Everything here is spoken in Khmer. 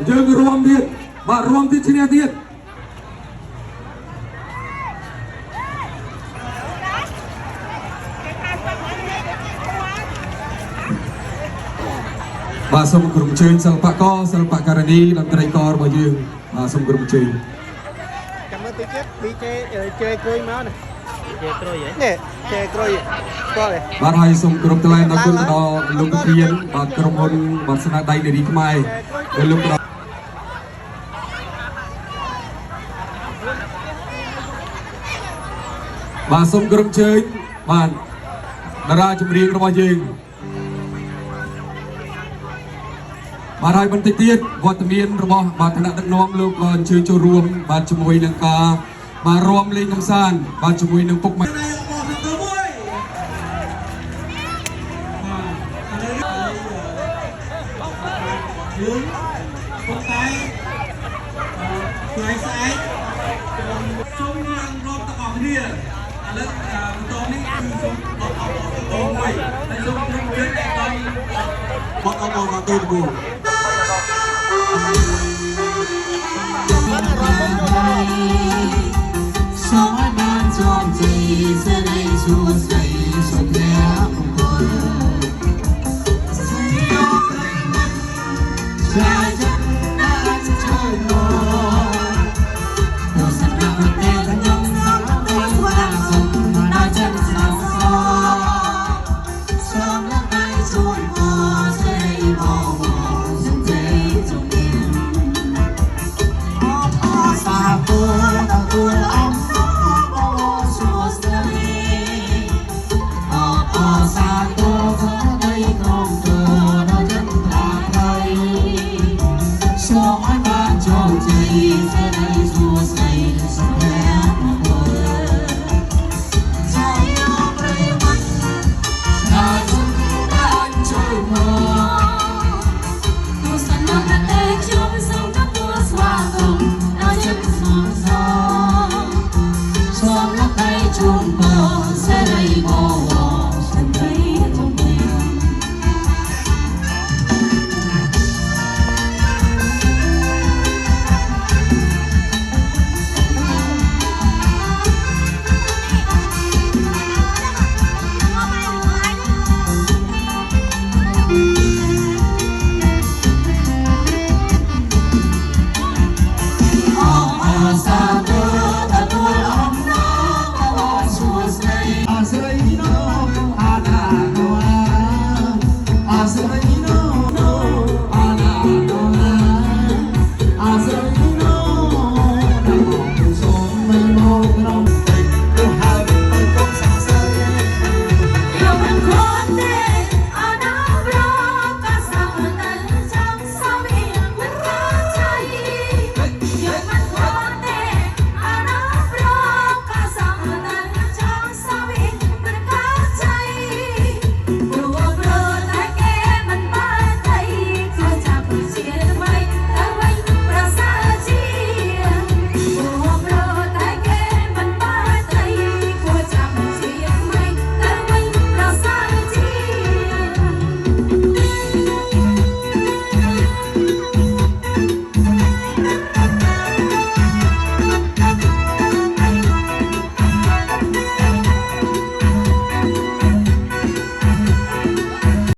យើងរួមទៀតបាទរួមទៀតឈ្នះទៀតបាទសូមក្រុមជើញសិល្បករសិល្បករនីតន្ត្រីកររបស់យើងបាទសូមក្រុមជើញចាំមើលតិចទៀត DJ ជេក្រួយមកណា DJ ក្រួយហ៎នេះជេក្រួយស្គាល់ទេបាទហើយសូមក្រុមថ្លែងដល់គុណដល់លោកវិធានបាទក្រុមហ៊ុនបាទស្នាដៃនារីខ្មែរដែលលោកបាទសូមក្រុមជើញបាទតារាចម្រៀងរបស់យើងបាទហើយបន្តិចទៀតវត្តមានរបស់បាទគណៈដឹកនាំលោកក៏អញ្ជើញចូលរួមបាទជាមួយនឹងការបាទរួមលេងកម្សាន្តបាទជាមួយនឹងពុកម៉ែយើងពុកតែថ្ងៃស្អែកសូមនឹងរំទាំងអស់គ្នាឥឡូវបន្តនេះគឺសូមអូមួយហើយសូមជើញដល់មកអបអរទៅគូsao mai ban trong gì sẽ đây chúa xây sống theo cùng tôi